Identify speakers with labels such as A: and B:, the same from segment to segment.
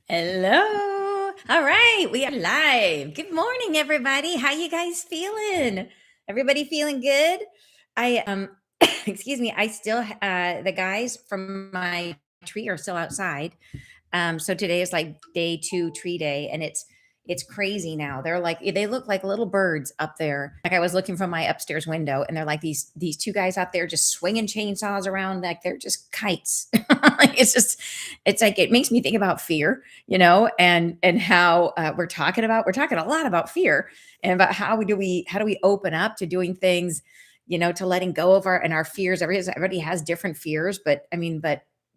A: Hello. All right, we are live. Good morning, everybody. How you guys feeling? Everybody feeling good? I excuse me, I still the guys from my tree are still outside. So today is like day 2 tree day, and it's crazy now. They look like little birds up there. Like I was looking from my upstairs window, and they're like these two guys out there just swinging chainsaws around like they're just kites. Like it's like it makes me think about fear, and how we're talking a lot about fear and about how do we open up to doing things, to letting go of our fears. Everybody has different fears, but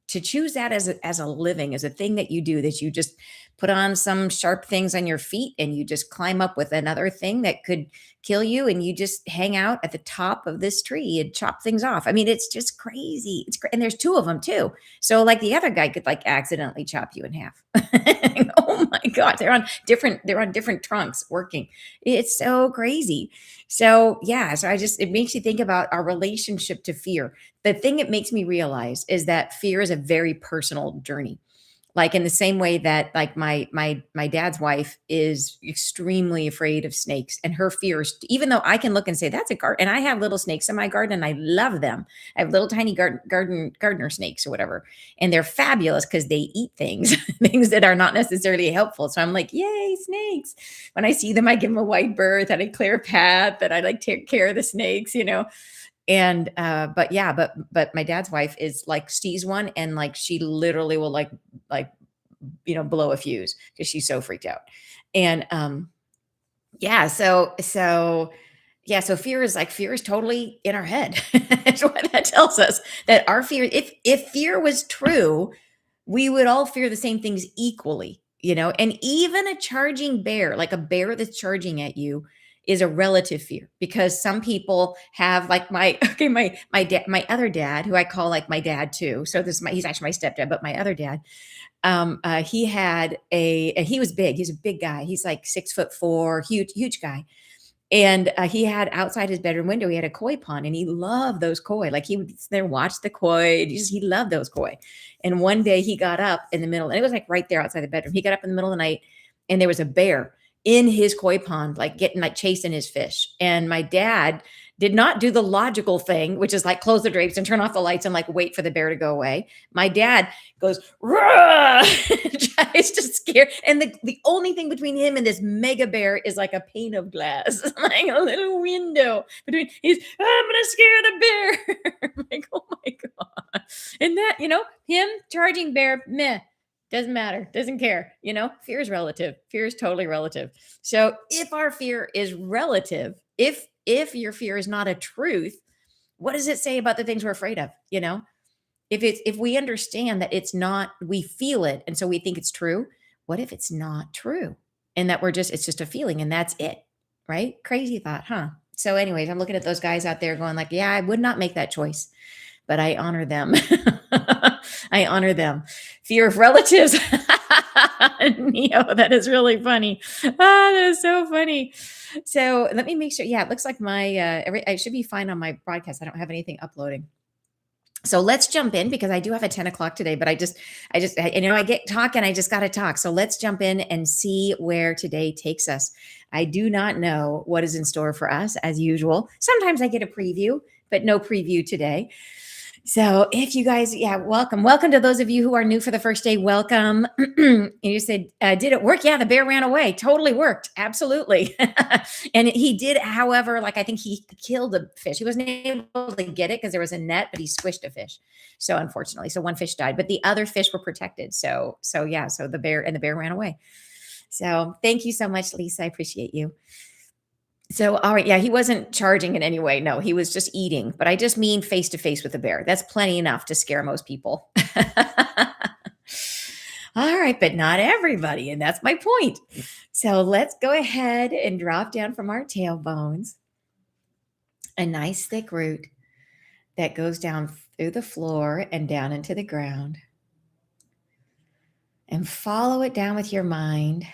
A: to choose that as a living, as a thing that you do, that you just put on some sharp things on your feet and you just climb up with another thing that could kill you, and you just hang out at the top of this tree and chop things off. I mean, it's just crazy. And there's two of them too. So like the other guy could like accidentally chop you in half. Oh my God. They're on different trunks working. It's so crazy. So yeah, it makes you think about our relationship to fear. The thing it makes me realize is that fear is a very personal journey. Like in the same way that like my dad's wife is extremely afraid of snakes, and her fears, even though I can look and say that's a garden, and I have little snakes in my garden and I love them. I have little tiny gardener snakes or whatever, and they're fabulous because they eat things, things that are not necessarily helpful. So I'm like, yay, snakes. When I see them, I give them a wide berth and I clear a path, and I like take care of the snakes. And but yeah, but my dad's wife is like sees one, and like she literally will like blow a fuse because she's so freaked out. And yeah, so fear is totally in our head. That's what that tells us, that our fear, if fear was true, we would all fear the same things equally. And even a charging bear, like a bear that's charging at you, is a relative fear, because some people have like my okay my other dad, who I call like my dad too. So he's actually my stepdad, but my other dad, he had he was big. He's a big guy. He's like 6'4", huge guy. And he had outside his bedroom window, he had a koi pond, and he loved those koi. Like he would sit there, watch the koi. He loved those koi. And one day he got up in the middle, and it was like right there outside the bedroom. He got up in the middle of the night, and there was a bear in his koi pond, like getting like chasing his fish. And my dad did not do the logical thing, which is like close the drapes and turn off the lights and like wait for the bear to go away. My dad goes, "Rah!" tries to scare. And the only thing between him and this mega bear is like a pane of glass, like a little window between. I'm gonna scare the bear. I'm like, oh my God. And that, him charging bear, meh. Doesn't matter. Doesn't care. Fear is relative. Fear is totally relative. So if our fear is relative, if your fear is not a truth, what does it say about the things we're afraid of? If we understand that it's not, we feel it, and so we think it's true. What if it's not true? And that it's just a feeling, and that's it. Right? Crazy thought, huh? So anyways, I'm looking at those guys out there going like, yeah, I would not make that choice, but I honor them. I honor them. Fear of relatives. Neo, that is really funny. That is so funny. So let me make sure. Yeah, it looks like I should be fine on my broadcast. I don't have anything uploading. So let's jump in, because I do have a 10 o'clock today, but I get talking, I just got to talk. So let's jump in and see where today takes us. I do not know what is in store for us as usual. Sometimes I get a preview, but no preview today. So if you guys, yeah, welcome to those of you who are new for the first day. Welcome. You said, did it work? Yeah, the bear ran away. Totally worked. Absolutely. And he did, however, like I think he killed a fish. He wasn't able to get it because there was a net, but he squished a fish. So unfortunately, one fish died, but the other fish were protected. So the bear ran away. So thank you so much, Lisa. I appreciate you. So, all right. Yeah, he wasn't charging in any way. No, he was just eating. But I just mean face to face with a bear. That's plenty enough to scare most people. All right, but not everybody. And that's my point. So let's go ahead and drop down from our tailbones a nice thick root that goes down through the floor and down into the ground. And follow it down with your mind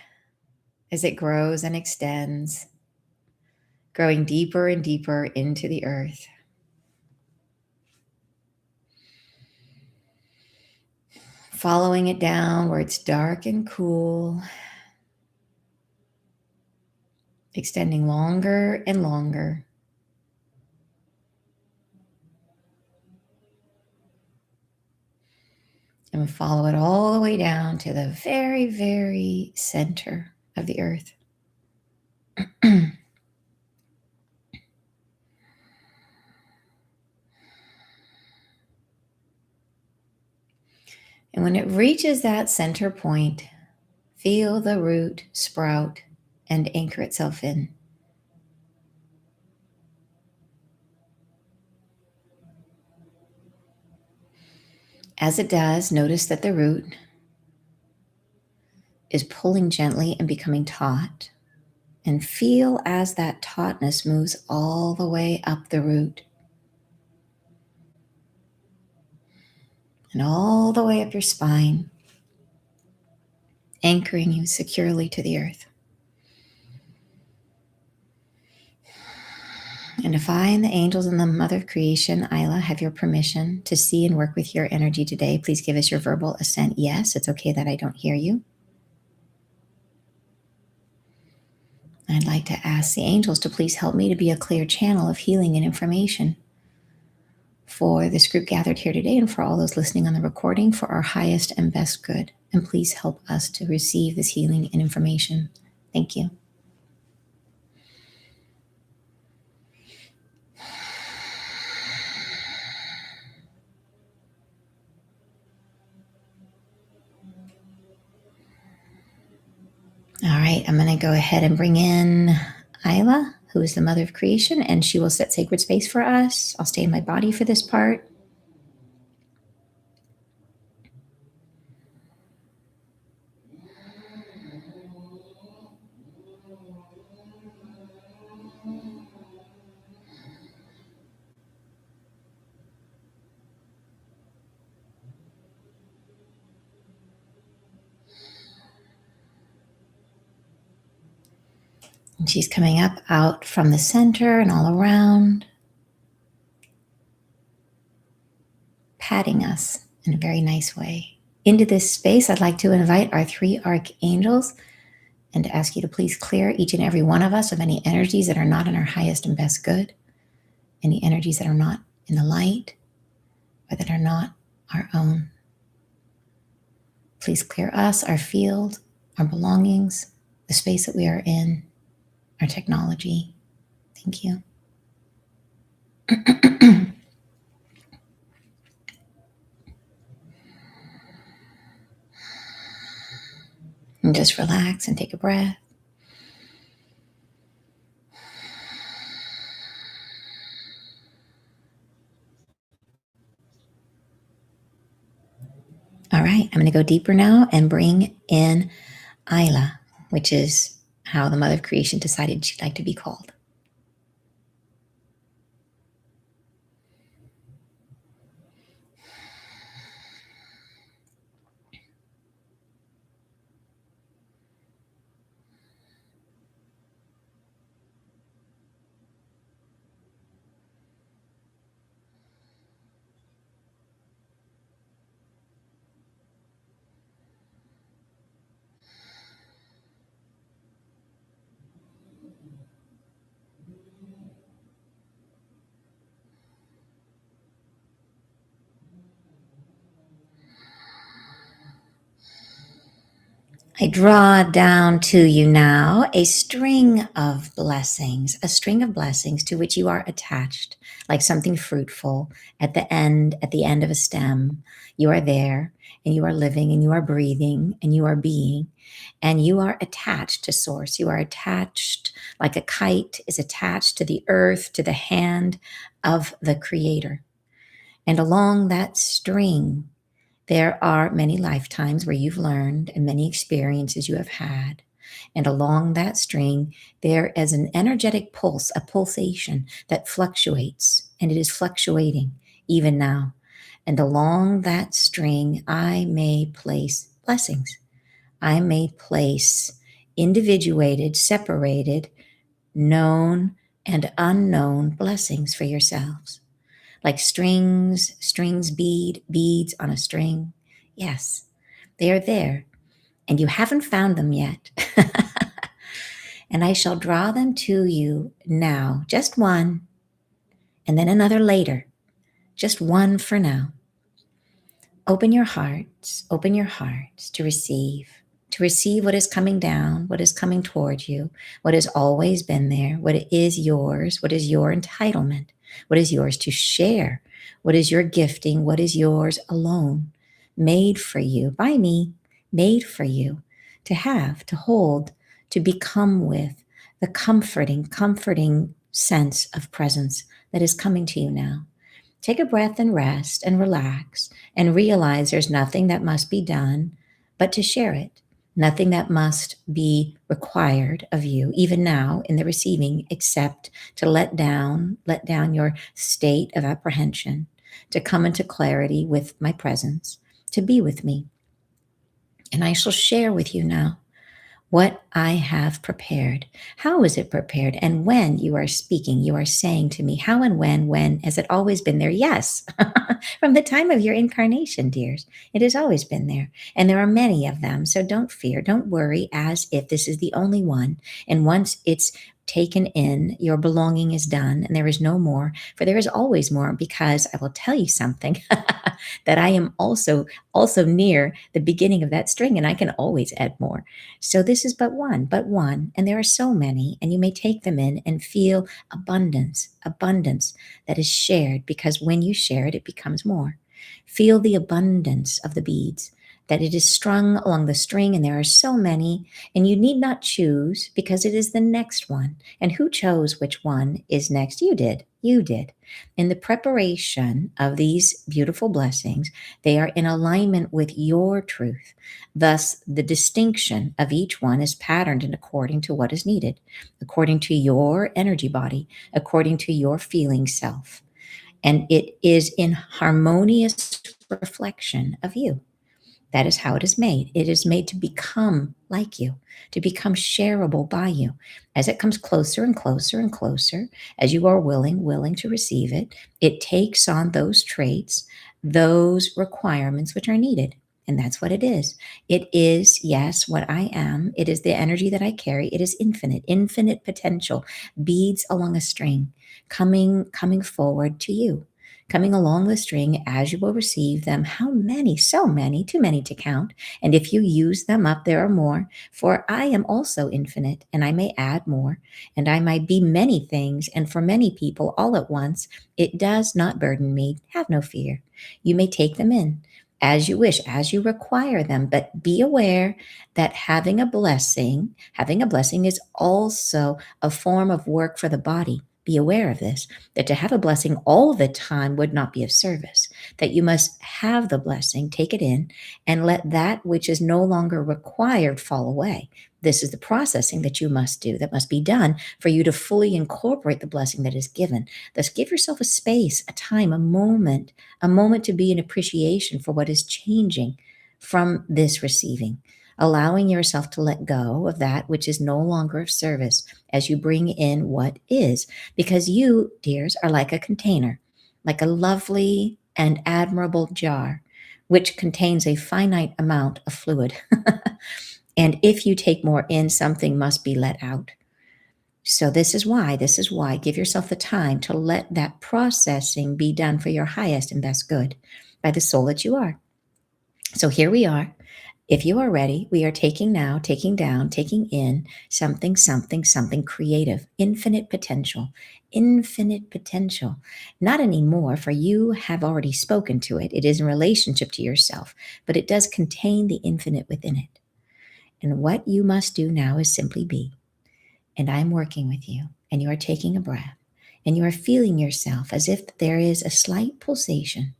A: as it grows and extends, growing deeper and deeper into the earth. following it down where it's dark and cool, extending longer and longer. And we follow it all the way down to the very, very center of the earth. And when it reaches that center point, feel the root sprout and anchor itself in. As it does, notice that the root is pulling gently and becoming taut. And feel as that tautness moves all the way up the root and all the way up your spine, anchoring you securely to the earth. And if I and the angels and the Mother of Creation, Isla, have your permission to see and work with your energy today, please give us your verbal assent. Yes, it's okay that I don't hear you. I'd like to ask the angels to please help me to be a clear channel of healing and information for this group gathered here today and for all those listening on the recording for our highest and best good. And please help us to receive this healing and information. Thank you. All right, I'm going to go ahead and bring in Isla, who is the Mother of Creation, and she will set sacred space for us. I'll stay in my body for this part. And she's coming up out from the center and all around, patting us in a very nice way. Into this space, I'd like to invite our three archangels and to ask you to please clear each and every one of us of any energies that are not in our highest and best good, any energies that are not in the light or that are not our own. Please clear us, our field, our belongings, the space that we are in, our technology. Thank you. And just relax and take a breath. All right, I'm going to go deeper now and bring in Isla, which is how the Mother of Creation decided she'd like to be called. I draw down to you now a string of blessings, to which you are attached, like something fruitful at the end of a stem. You are there and you are living and you are breathing and you are being and you are attached to source. You are attached like a kite is attached to the earth, to the hand of the Creator. And along that string, there are many lifetimes where you've learned and many experiences you have had. And along that string, there is an energetic pulse, a pulsation that fluctuates, and it is fluctuating even now. And along that string, I may place blessings. I may place individuated, separated, known, and unknown blessings for yourselves. Like beads on a string. Yes, They are there, and you haven't found them yet. And I shall draw them to you now, just one, and then another later, just one for now. Open your hearts to receive what is coming down, what is coming toward you, what has always been there, what is yours, what is your entitlement, what is yours to share, what is your gifting, what is yours alone, made for you by me, made for you to have, to hold, to become with the comforting sense of presence that is coming to you now. Take a breath and rest and relax and realize there's nothing that must be done but to share it. Nothing that must be required of you, even now in the receiving, except to let down your state of apprehension, to come into clarity with my presence, to be with me. And I shall share with you now what I have prepared. How is it prepared? And when you are speaking, you are saying to me, how and when, has it always been there? Yes. From the time of your incarnation, dears, it has always been there. And there are many of them. So don't fear, don't worry as if this is the only one. And once it's taken in, your belonging is done and there is no more, for there is always more, because I will tell you something that I am also near the beginning of that string and I can always add more. So this is but one, and there are so many, and you may take them in and feel abundance that is shared, because when you share it, it becomes more. Feel the abundance of the beads, that it is strung along the string, and there are so many, and you need not choose, because it is the next one. And who chose which one is next? You did. You did. In the preparation of these beautiful blessings, they are in alignment with your truth. Thus, the distinction of each one is patterned and according to what is needed, according to your energy body, according to your feeling self. And it is in harmonious reflection of you. That is how it is made. It is made to become like you, to become shareable by you. As it comes closer and closer and closer, as you are willing to receive it, it takes on those traits, those requirements which are needed. And that's what it is. It is, yes, what I am. It is the energy that I carry. It is infinite potential, beads along a string, coming forward to you, coming along the string as you will receive them. How many? So many, too many to count. And if you use them up, there are more. For I am also infinite, and I may add more, and I might be many things, and for many people all at once. It does not burden me. Have no fear. You may take them in as you wish, as you require them, but be aware that having a blessing is also a form of work for the body. Be aware of this, that to have a blessing all the time would not be of service, that you must have the blessing, take it in, and let that which is no longer required fall away. This is the processing that you must do, that must be done for you to fully incorporate the blessing that is given. Thus, give yourself a space, a time, a moment to be in appreciation for what is changing from this receiving, allowing yourself to let go of that which is no longer of service as you bring in what is, because you, dears, are like a container, like a lovely and admirable jar, which contains a finite amount of fluid. And if you take more in, something must be let out. So this is why, give yourself the time to let that processing be done for your highest and best good by the soul that you are. So here we are. If you are ready, we are taking down, taking in something creative, infinite potential. Not anymore, for you have already spoken to it. It is in relationship to yourself, but it does contain the infinite within it. And what you must do now is simply be. And I'm working with you, and you are taking a breath, and you are feeling yourself as if there is a slight pulsation,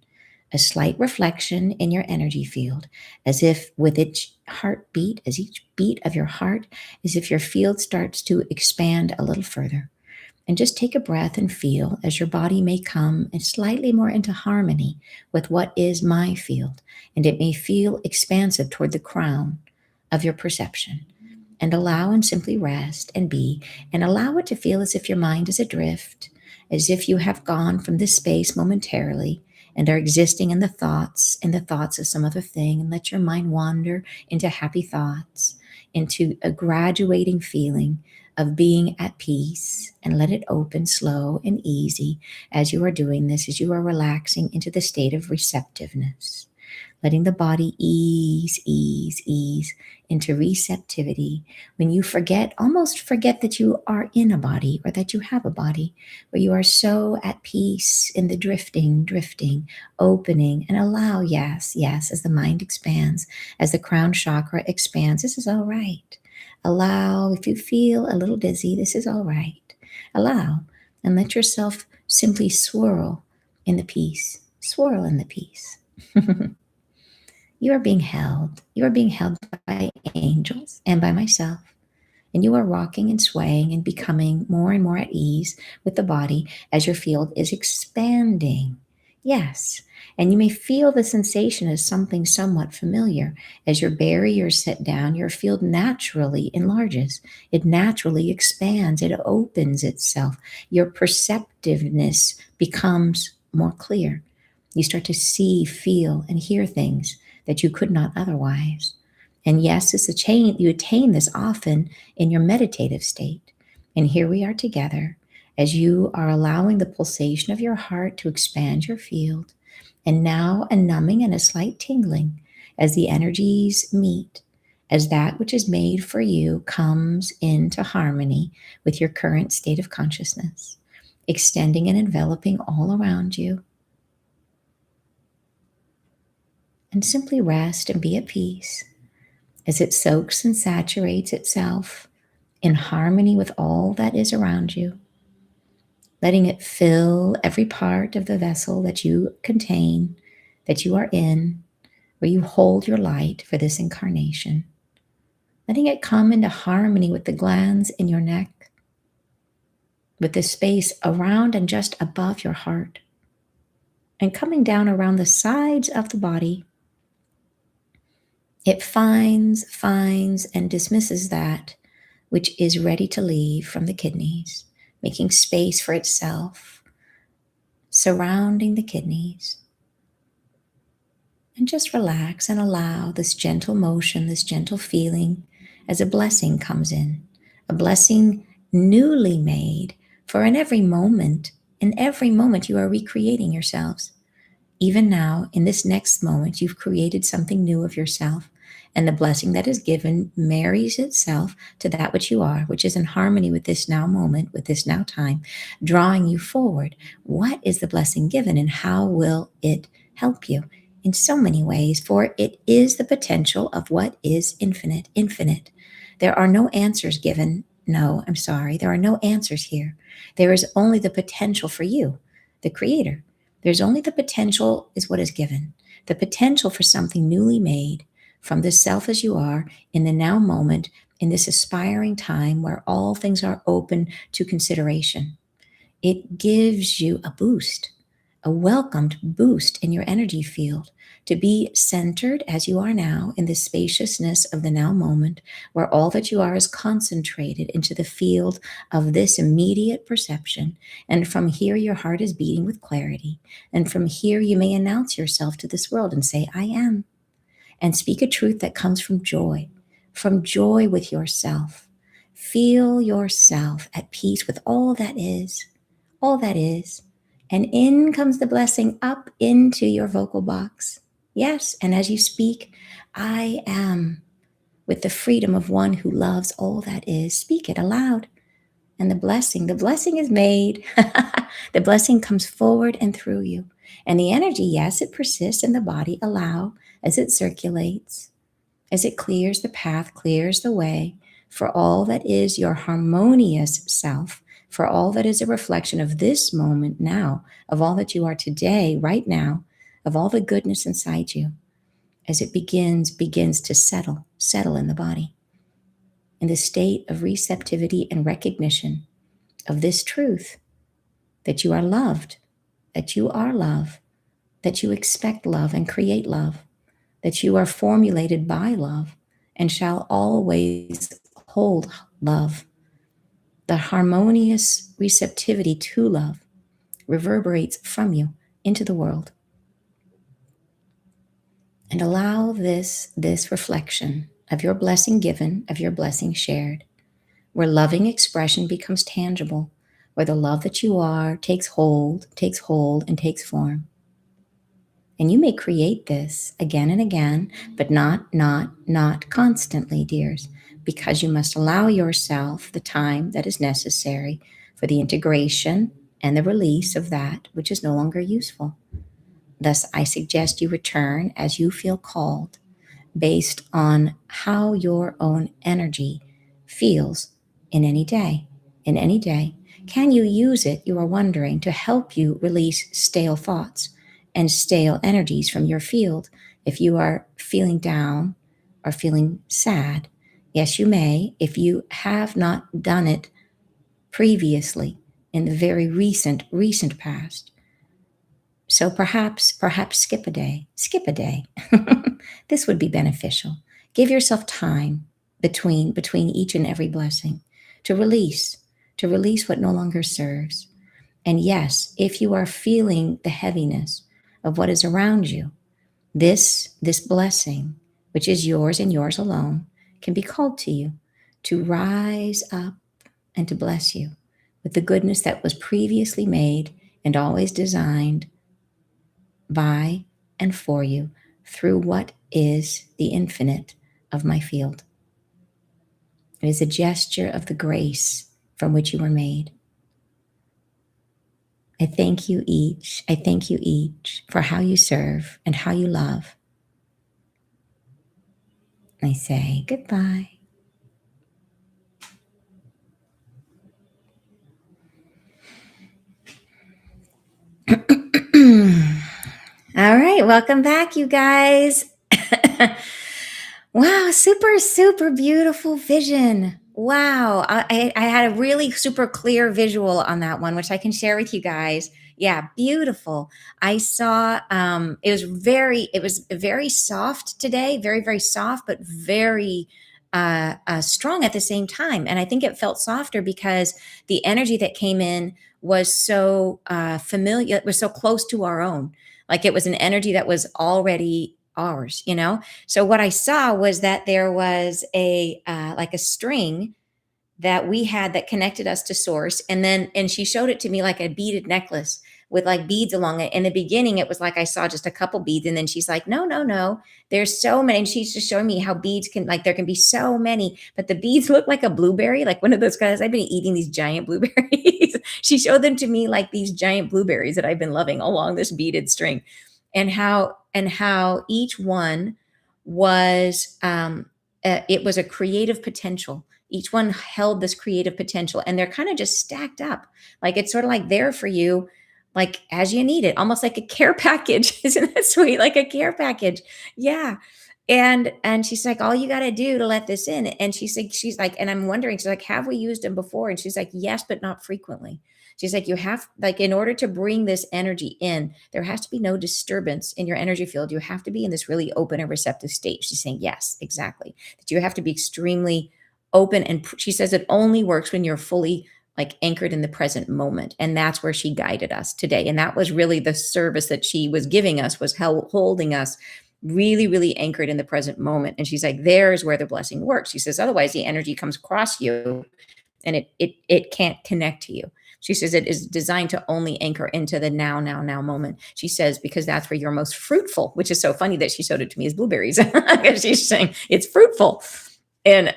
A: a slight reflection in your energy field, as if with each heartbeat, as each beat of your heart, as if your field starts to expand a little further. And just take a breath and feel as your body may come slightly more into harmony with what is my field, and it may feel expansive toward the crown of your perception. And allow and simply rest and be, and allow it to feel as if your mind is adrift, as if you have gone from this space momentarily, and are existing in the thoughts of some other thing, and let your mind wander into happy thoughts, into a graduating feeling of being at peace, and let it open slow and easy as you are doing this, as you are relaxing into the state of receptiveness, letting the body ease into receptivity. When you forget, almost forget that you are in a body or that you have a body, where you are so at peace in the drifting, opening, and allow, yes, as the mind expands, as the crown chakra expands, this is all right. Allow, if you feel a little dizzy, this is all right. Allow, and let yourself simply swirl in the peace. Swirl in the peace. You are being held. You are being held by angels and by myself. And you are rocking and swaying and becoming more and more at ease with the body as your field is expanding. Yes. And you may feel the sensation as something somewhat familiar. As your barriers set down, your field naturally enlarges. It naturally expands. It opens itself. Your perceptiveness becomes more clear. You start to see, feel, and hear things that you could not otherwise. And yes, it's a chain. You attain this often in your meditative state. And here we are together as you are allowing the pulsation of your heart to expand your field. And now a numbing and a slight tingling as the energies meet, as that which is made for you comes into harmony with your current state of consciousness, extending and enveloping all around you. And simply rest and be at peace as it soaks and saturates itself in harmony with all that is around you, letting it fill every part of the vessel that you contain, that you are in, where you hold your light for this incarnation, letting it come into harmony with the glands in your neck, with the space around and just above your heart, and coming down around the sides of the body. It finds, and dismisses that which is ready to leave from the kidneys, making space for itself, surrounding the kidneys. And just relax and allow this gentle motion, this gentle feeling as a blessing comes a blessing newly made, for in every moment you are recreating yourselves. Even now, in this next moment, you've created something new of yourself, and the blessing that is given marries itself to that which you are, which is in harmony with this now moment, with this now time, drawing you forward. What is the blessing given, and how will it help you? In so many ways, for it is the potential of what is infinite. There are no answers given. No, I'm sorry. There are no answers here. There is only the potential for you, the creator. There's only the potential is what is given. The potential for something newly made from this self as you are in the now moment, in this aspiring time where all things are open to consideration. It gives you a boost, a welcomed boost in your energy field to be centered as you are now in the spaciousness of the now moment, where all that you are is concentrated into the field of this immediate perception. And from here, your heart is beating with clarity. And from here, you may announce yourself to this world and say, I am, and speak a truth that comes from joy with yourself. Feel yourself at peace with all that is. And in comes the blessing up into your vocal box. Yes, and as you speak, I am, with the freedom of one who loves all that is. Speak it aloud. And the blessing is made. The blessing comes forward and through you. And the energy, yes, it persists in the body. Allow as it circulates, as it clears the path, clears the way for all that is your harmonious self, for all that is a reflection of this moment now, of all that you are today, right now, of all the goodness inside you, as it begins to settle in the body, in the state of receptivity and recognition of this truth, that you are loved, that you are love, that you expect love and create love, that you are formulated by love and shall always hold love. The harmonious receptivity to love reverberates from you into the world. and allow this reflection of your blessing given, of your blessing shared, where loving expression becomes tangible, where the love that you are takes hold, and takes form. And you may create this again and again, but not constantly, dears, because you must allow yourself the time that is necessary for the integration and the release of that which is no longer useful. Thus, I suggest you return as you feel called, based on how your own energy feels in any day. In any day. Can you use it, you are wondering, to help you release stale thoughts and stale energies from your field if you are feeling down or feeling sad? Yes, you may, if you have not done it previously in the very recent past. So perhaps skip a day. Skip a day. This would be beneficial. Give yourself time between each and every blessing to release what no longer serves. And yes, if you are feeling the heaviness of what is around you, this blessing, which is yours and yours alone, can be called to you to rise up and to bless you with the goodness that was previously made and always designed by and for you through what is the infinite of my field. It is a gesture of the grace from which you were made. I thank you each. I thank you each for how you serve and how you love. I say goodbye. All right, welcome back, you guys. Wow, super beautiful vision. Wow, I had a really super clear visual on that one, which I can share with you guys. Yeah, beautiful. I saw it was very soft today, very soft, but very strong at the same time. And I think it felt softer because the energy that came in was so familiar, it was so close to our own. Like it was an energy that was already ours, you know? So what I saw was that there was a like a string that we had that connected us to source, and she showed it to me like a beaded necklace with like beads along it. In the beginning it was like I saw just a couple beads, and then she's like, no, there's so many. And she's just showing me how beads can, like, there can be so many, but the beads look like a blueberry, like one of those guys. I've been eating these giant blueberries. She showed them to me like these giant blueberries that I've been loving along this beaded string, and how each one was it was a creative potential. Each one held this creative potential, and they're kind of just stacked up. Like it's sort of like there for you, like as you need it, almost like a care package. Isn't that sweet? Like a care package. Yeah. And she's like, all you got to do to let this in. And she's like, and I'm wondering, she's like, have we used them before? And she's like, yes, but not frequently. She's like, you have, like, in order to bring this energy in, there has to be no disturbance in your energy field. You have to be in this really open and receptive state. She's saying, yes, exactly. That you have to be extremely open. And she says it only works when you're fully like anchored in the present moment. And that's where she guided us today. And that was really the service that she was giving us, was holding us really anchored in the present moment. And she's like, there's where the blessing works. She says, otherwise the energy comes across you and it can't connect to you. She says it is designed to only anchor into the now moment. She says, because that's where you're most fruitful, which is so funny that she showed it to me as blueberries. Because she's saying it's fruitful. And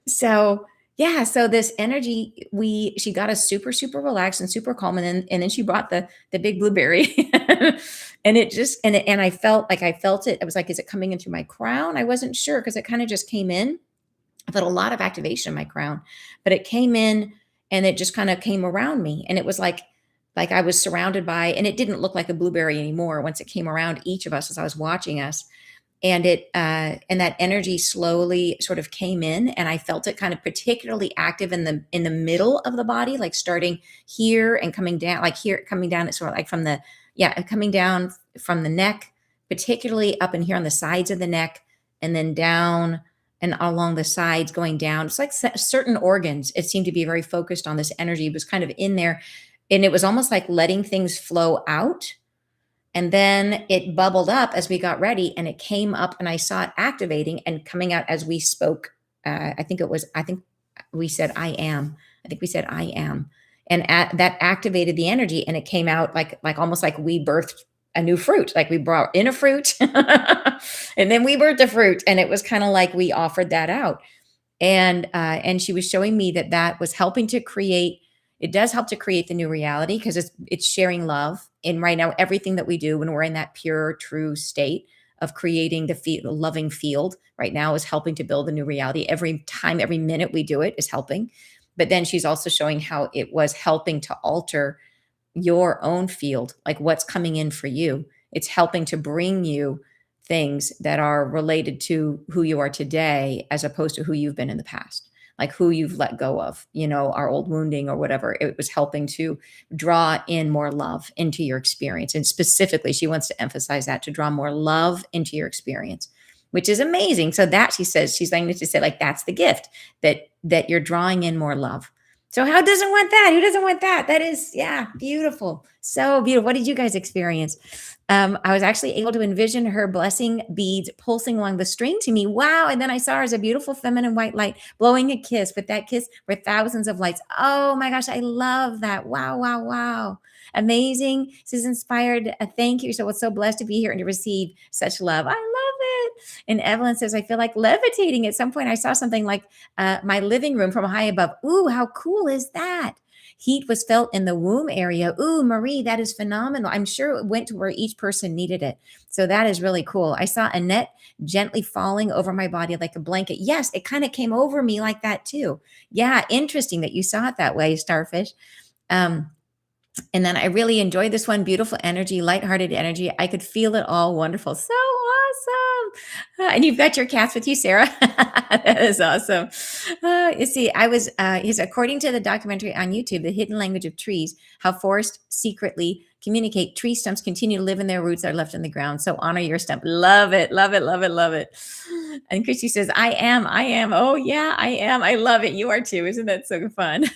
A: so yeah, so this energy, she got us super relaxed and super calm, and then she brought the big blueberry, and it just and I felt it. I was like, is it coming in through my crown? I wasn't sure because it kind of just came in. I felt a lot of activation in my crown, but it came in and it just kind of came around me, and it was like I was surrounded by, and it didn't look like a blueberry anymore once it came around each of us as I was watching us. And and that energy slowly sort of came in, and I felt it kind of particularly active in the middle of the body, like starting here and coming down, like here, coming down. It's sort of like coming down from the neck, particularly up in here on the sides of the neck, and then down and along the sides going down. It's like certain organs. It seemed to be very focused on this energy. It was kind of in there, and it was almost like letting things flow out. And then it bubbled up as we got ready and it came up and I saw it activating and coming out as we spoke. I think we said, I am. I think we said, I am. And that activated the energy and it came out like almost like we birthed a new fruit. Like we brought in a fruit and then we birthed a fruit. And it was kind of like we offered that out. And she was showing me that that was helping to create, it does help to create the new reality because it's sharing love. And right now everything that we do when we're in that pure true state of creating the loving field right now is helping to build a new reality. Every time, every minute we do it is helping. But then she's also showing how it was helping to alter your own field, like what's coming in for you. It's helping to bring you things that are related to who you are today, as opposed to who you've been in the past, like who you've let go of, our old wounding or whatever. It was helping to draw in more love into your experience. And specifically, she wants to emphasize that, to draw more love into your experience, which is amazing. So that she says, she's like to say, like, that's the gift, that you're drawing in more love. So who doesn't want that? Who doesn't want that? That is, yeah, beautiful. So beautiful. What did you guys experience? I was actually able to envision her blessing beads pulsing along the string to me. Wow. And then I saw her as a beautiful feminine white light blowing a kiss. With that kiss were thousands of lights. Oh my gosh. I love that. Wow, wow, wow. Amazing. This is inspired. Thank you. So it's so blessed to be here and to receive such love. I love it. And Evelyn says, I feel like levitating. At some point I saw something like my living room from high above. Ooh, how cool is that? Heat was felt in the womb area. Ooh, Marie, that is phenomenal. I'm sure it went to where each person needed it. So that is really cool. I saw Annette gently falling over my body like a blanket. Yes, it kind of came over me like that too. Yeah, interesting that you saw it that way, Starfish. And then I really enjoyed this one. Beautiful energy, lighthearted energy. I could feel it all. Wonderful. So awesome. And you've got your cats with you, Sarah. That is awesome. You see, according to the documentary on YouTube, The Hidden Language of Trees, how forests secretly communicate. Tree stumps continue to live in their roots that are left in the ground. So honor your stump. Love it. Love it. Love it. Love it. And Christy says, I am. Oh yeah, I am. I love it. You are too. Isn't that so fun?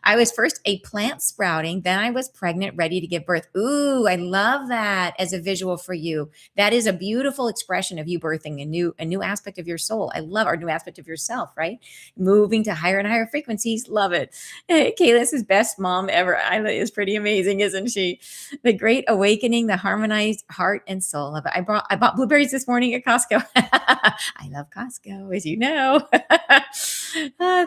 A: I was first a plant sprouting, then I was pregnant, ready to give birth. Ooh, I love that as a visual for you. That is a beautiful expression of you birthing a new aspect of your soul. I love our new aspect of yourself, right? Moving to higher and higher frequencies. Love it. Kayla is best mom ever. Isla is pretty amazing, isn't she? The great awakening, the harmonized heart and soul of it. I bought blueberries this morning at Costco. I love Costco, as you know.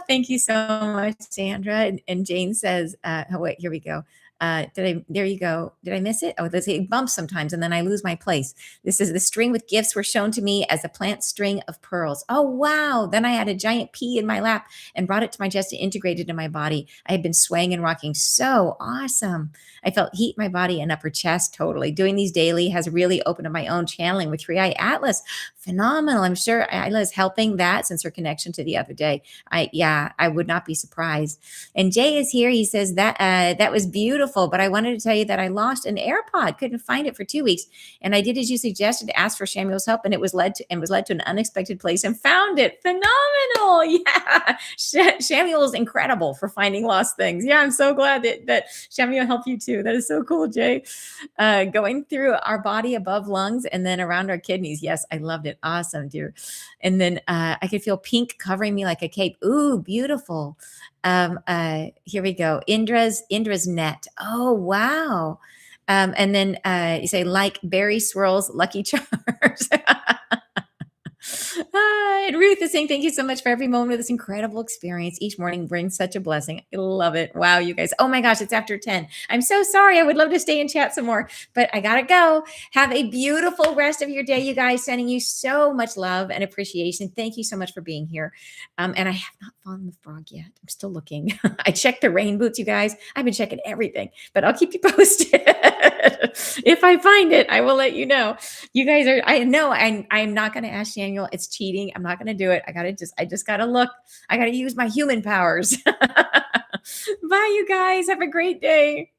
A: Thank you so much, Sandra. And Jane says, oh, wait, here we go. There you go. Did I miss it? Oh, let's see, it bumps sometimes and then I lose my place. This is the string with gifts were shown to me as a plant string of pearls. Oh, wow. Then I had a giant pea in my lap and brought it to my chest to integrate it in my body. I had been swaying and rocking. So awesome. I felt heat in my body and upper chest. Totally. Doing these daily has really opened up my own channeling with 3i Atlas. Phenomenal. I'm sure Isla is helping that since her connection to the other day. I would not be surprised. And Jay is here. He says that was beautiful, but I wanted to tell you that I lost an AirPod. Couldn't find it for 2 weeks, and I did as you suggested, asked for Samuel's help, and it was led to an unexpected place and found it. Phenomenal. Yeah, Samuel is incredible for finding lost things. Yeah, I'm so glad that Samuel helped you too. That is so cool, Jay. Going through our body above lungs and then around our kidneys. Yes, I loved it. Awesome, dear. And then I could feel pink covering me like a cape. Ooh, beautiful. Here we go. Indra's net. Oh, wow. And then you say like berry swirls, lucky charms. And Ruth is saying, thank you so much for every moment of this incredible experience. Each morning brings such a blessing. I love it. Wow, you guys. Oh my gosh, it's after 10. I'm so sorry. I would love to stay and chat some more, but I got to go. Have a beautiful rest of your day, you guys. Sending you so much love and appreciation. Thank you so much for being here. And I have not found the frog yet. I'm still looking. I checked the rain boots, you guys. I've been checking everything, but I'll keep you posted. If I find it, I will let you know. You guys are, I know I'm not going to ask Daniel. It's cheating. I'm not going to do it. I just got to look. I got to use my human powers. Bye, you guys. Have a great day.